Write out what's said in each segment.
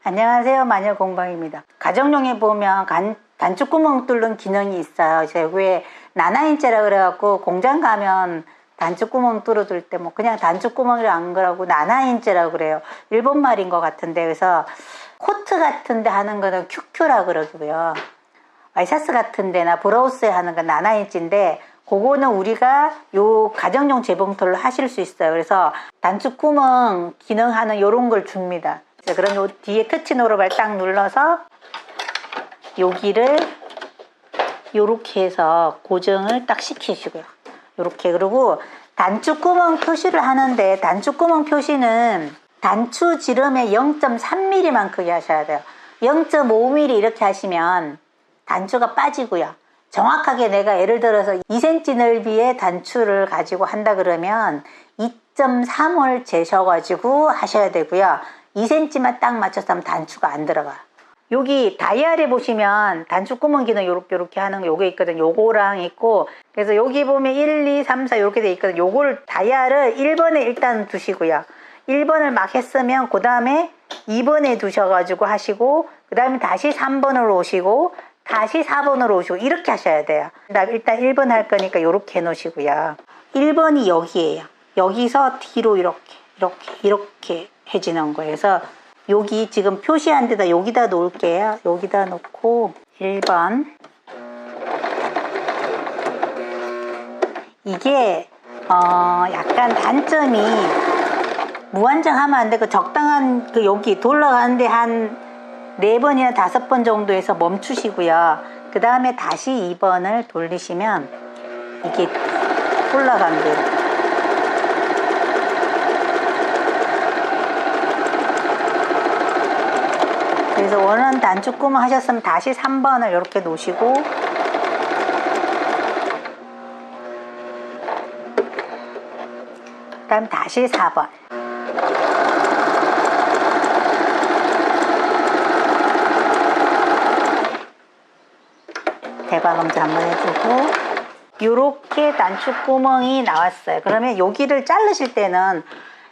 안녕하세요, 마녀공방입니다. 가정용에 보면 단추구멍 뚫는 기능이 있어요. 제가 왜 나나인체라 그래갖고 공장 가면 단추구멍 뚫어줄 때 뭐 그냥 단추구멍이라 안 그러고 나나인체라고 그래요. 일본 말인 것 같은데, 그래서 코트 같은데 하는 거는 큐큐라 그러고요. 와이셔츠 같은 데나 브라우스에 하는 건 나나인치인데, 그거는 우리가 요 가정용 재봉틀로 하실 수 있어요. 그래서 단추구멍 기능하는 요런 걸 줍니다. 그럼 요 뒤에 터치 노브를 딱 눌러서 여기를 요렇게 해서 고정을 딱 시키시고요. 요렇게. 그리고 단추구멍 표시를 하는데, 단추구멍 표시는 단추 지름의 0.3mm만 크게 하셔야 돼요. 0.5mm 이렇게 하시면 단추가 빠지고요. 정확하게 내가 예를 들어서 2cm 넓이의 단추를 가지고 한다 그러면 2.3을 재셔가지고 하셔야 되고요. 2cm만 딱 맞춰서 하면 단추가 안 들어가. 여기 다이얼에 보시면 단추구멍 기능 요렇게 하는 거 요게 있거든. 요거랑 있고, 그래서 여기 보면 1, 2, 3, 4 요렇게 돼 있거든. 요거를 다이얼을 1번에 일단 두시고요. 1번을 막 했으면 그 다음에 2번에 두셔가지고 하시고, 그 다음에 다시 3번으로 오시고, 다시 4번으로 오시고, 이렇게 하셔야 돼요. 일단 1번 할 거니까 요렇게 해 놓으시고요. 1번이 여기에요. 여기서 뒤로 이렇게 해지는 거예요. 그래서 여기 지금 표시한 데다 여기다 놓을게요. 여기다 놓고 1번. 이게 약간 단점이 무한정 하면 안 되고 적당한 여기 돌아가는데 한 4번이나 5번 정도에서 멈추시고요. 그 다음에 다시 2번을 돌리시면 이게 올라간대요. 그래서 원하는 단추구멍 하셨으면 다시 3번을 이렇게 놓으시고, 그 다음 다시 4번. 대박음질 한번 해주고, 이렇게 단추구멍이 나왔어요. 그러면 여기를 자르실 때는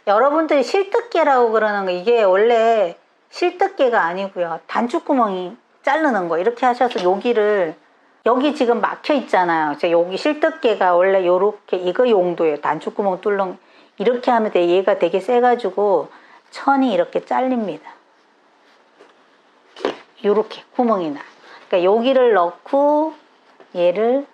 여러분들이 실뜨개라고 그러는 거, 이게 원래 실뜨개가 아니고요. 단추구멍이 자르는 거. 이렇게 하셔서 여기 지금 막혀 있잖아요. 여기 실뜨개가 원래 요렇게 이거 용도예요. 단추구멍 뚫는. 이렇게 하면 돼. 얘가 되게 세가지고 천이 이렇게 잘립니다. 요렇게 구멍이 나. 그러니까 여기를 넣고 얘를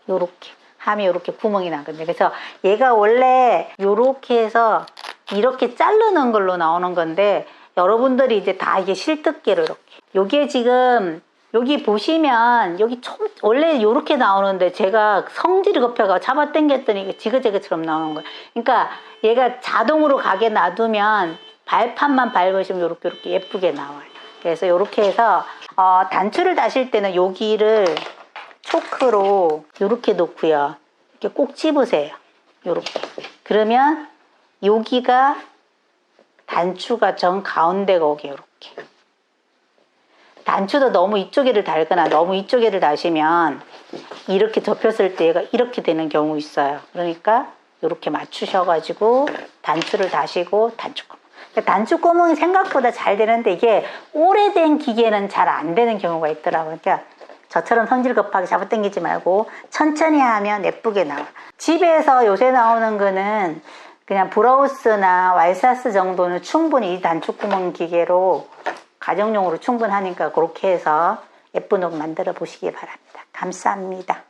요렇게 하면 요렇게 구멍이 나거든요. 그래서 얘가 원래 요렇게 해서 이렇게 자르는 걸로 나오는 건데, 여러분들이 이제 다 이게 실뜨개로 이렇게. 요게 지금 여기 보시면 여기 원래 요렇게 나오는데 제가 성질이 급해가 잡아 당겼더니 이게 지그재그처럼 나오는 거예요. 그러니까 얘가 자동으로 가게 놔두면 발판만 밟으시면 요렇게 예쁘게 나와요. 그래서 요렇게 해서 단추를 다실 때는 여기를 초크로 요렇게 놓고요. 이렇게 꼭 집으세요. 요렇게. 그러면 여기가 단추가 정 가운데가 오게 이렇게. 단추도 너무 이쪽에를 달거나 너무 이쪽에를 다시면 이렇게 접혔을 때 얘가 이렇게 되는 경우 있어요. 그러니까 이렇게 맞추셔가지고 단추를 다시고 단추구멍. 그러니까 단추구멍이 생각보다 잘 되는데, 이게 오래된 기계는 잘 안 되는 경우가 있더라고요. 그러니까 저처럼 성질 급하게 잡아당기지 말고 천천히 하면 예쁘게 나와요. 집에서 요새 나오는 거는 그냥 브라우스나 와이셔츠 정도는 충분히 이 단추구멍 기계로 가정용으로 충분하니까 그렇게 해서 예쁜 옷 만들어 보시기 바랍니다. 감사합니다.